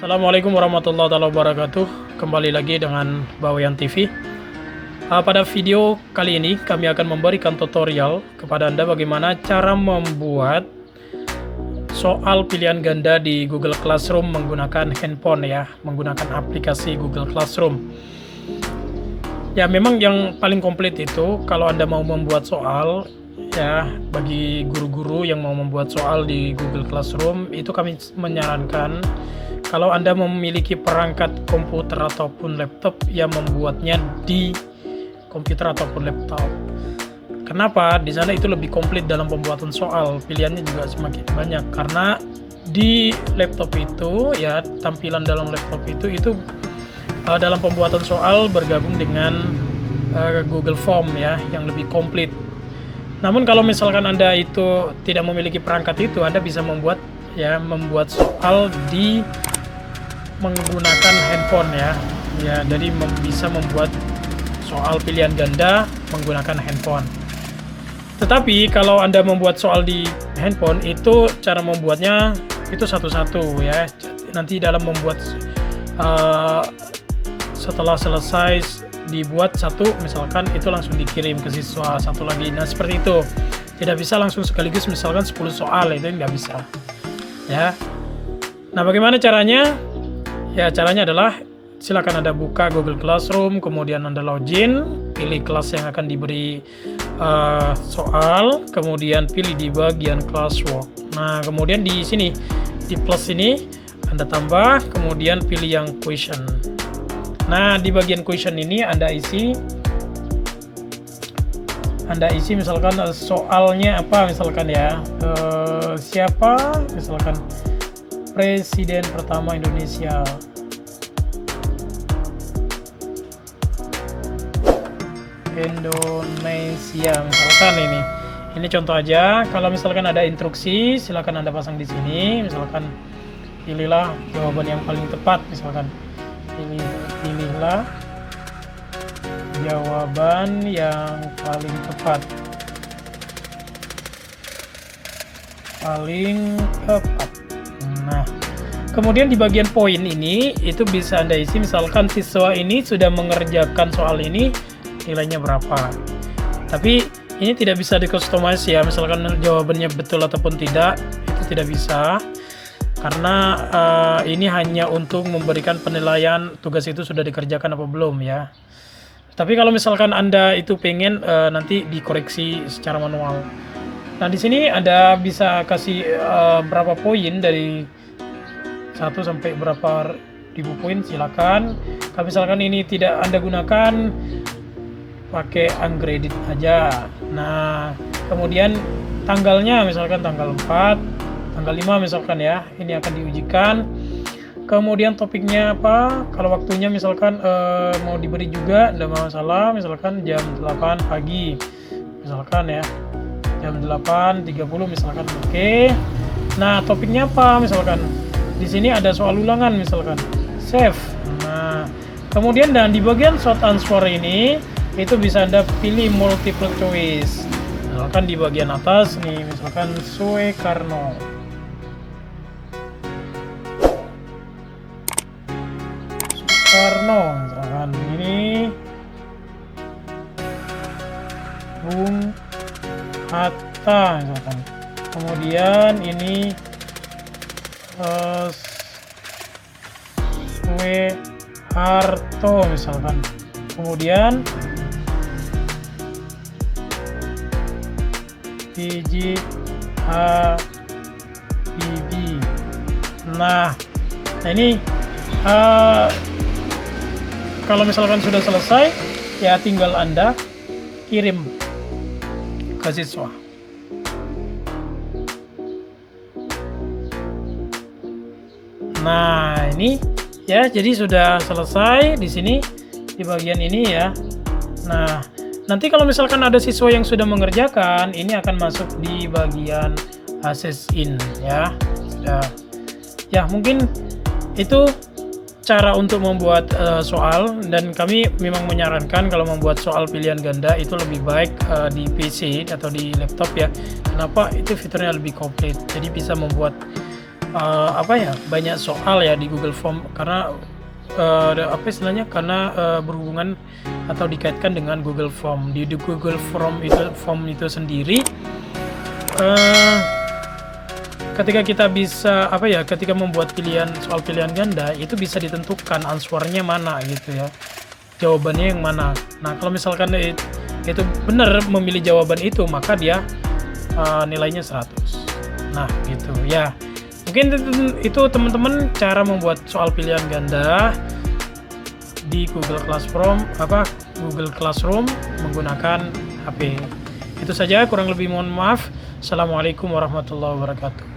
Assalamualaikum warahmatullahi wabarakatuh. Kembali lagi dengan Bawayan TV. Pada video kali ini kami akan memberikan tutorial kepada Anda bagaimana cara membuat soal pilihan ganda di Google Classroom menggunakan handphone ya, menggunakan aplikasi Google Classroom. Ya, memang yang paling komplit itu kalau Anda mau membuat soal ya, bagi guru-guru yang mau membuat soal di Google Classroom itu kami menyarankan kalau Anda memiliki perangkat komputer ataupun laptop yang membuatnya di komputer ataupun laptop. Kenapa? Di sana itu lebih komplit dalam pembuatan soal, pilihannya juga semakin banyak karena di laptop itu ya, tampilan dalam laptop itu dalam pembuatan soal bergabung dengan Google Form ya, yang lebih komplit. Namun kalau misalkan Anda itu tidak memiliki perangkat itu, Anda bisa membuat soal di menggunakan handphone ya. Jadi bisa membuat soal pilihan ganda menggunakan handphone. Tetapi kalau Anda membuat soal di handphone itu cara membuatnya itu satu-satu ya. Nanti dalam membuat setelah selesai dibuat satu, misalkan itu langsung dikirim ke siswa satu lagi. Nah, seperti itu. Tidak bisa langsung sekaligus misalkan 10 soal, itu nggak bisa. Ya. Nah, bagaimana caranya? Ya, caranya adalah silakan Anda buka Google Classroom, kemudian Anda login, pilih kelas yang akan diberi soal, kemudian pilih di bagian classwork. Nah, kemudian di sini di plus ini Anda tambah, kemudian pilih yang question. Nah, di bagian question ini Anda isi misalkan soalnya apa, misalkan ya, siapa misalkan Presiden pertama Indonesia. Misalkan ini contoh aja. Kalau misalkan ada instruksi, silakan Anda pasang di sini. Misalkan pilihlah jawaban yang paling tepat, misalkan pilihlah jawaban yang paling tepat. Nah, kemudian di bagian poin ini itu bisa Anda isi, misalkan siswa ini sudah mengerjakan soal ini nilainya berapa. Tapi ini tidak bisa di-customize ya, misalkan jawabannya betul ataupun tidak, itu tidak bisa. Karena ini hanya untuk memberikan penilaian tugas itu sudah dikerjakan apa belum ya. Tapi kalau misalkan Anda itu pengen nanti dikoreksi secara manual. Nah, di sini Anda bisa kasih berapa poin dari 1 sampai berapa ribu poin, silakan. Kalau misalkan ini tidak Anda gunakan, pakai ungraded aja. Nah, kemudian tanggalnya misalkan tanggal 4, tanggal 5 misalkan ya, ini akan diujikan. Kemudian topiknya apa, kalau waktunya misalkan mau diberi juga, tidak masalah, misalkan jam 8 pagi misalkan ya, jam 8.30 misalkan. Oke. Nah, topiknya apa, misalkan di sini ada soal ulangan misalkan, save. Nah, kemudian dan di bagian short answer ini itu bisa Anda pilih multiple choice. Misalkan di bagian atas nih, misalkan Soekarno. Misalkan ini Bung Hatta misalkan. Kemudian ini Soeharto misalkan. Kemudian B.J. Habibie. Nah ini kalau misalkan sudah selesai ya, tinggal Anda kirim ke siswa. Nah, ini ya, jadi sudah selesai di sini di bagian ini ya. Nah, nanti kalau misalkan ada siswa yang sudah mengerjakan, ini akan masuk di bagian assess in ya. Sudah. Ya, mungkin itu cara untuk membuat soal, dan kami memang menyarankan kalau membuat soal pilihan ganda itu lebih baik di PC atau di laptop ya. Kenapa? Itu fiturnya lebih komplit. Jadi bisa membuat banyak soal ya di Google Form karena berhubungan atau dikaitkan dengan Google Form. Di Google Form itu sendiri, ketika kita bisa ketika membuat soal pilihan ganda itu bisa ditentukan answernya mana gitu ya, jawabannya yang mana. Nah, kalau misalkan itu benar memilih jawaban itu, maka dia nilainya 100. Nah, gitu ya. Mungkin itu teman-teman cara membuat soal pilihan ganda di Google Classroom menggunakan HP. Itu saja, kurang lebih mohon maaf. Assalamualaikum warahmatullahi wabarakatuh.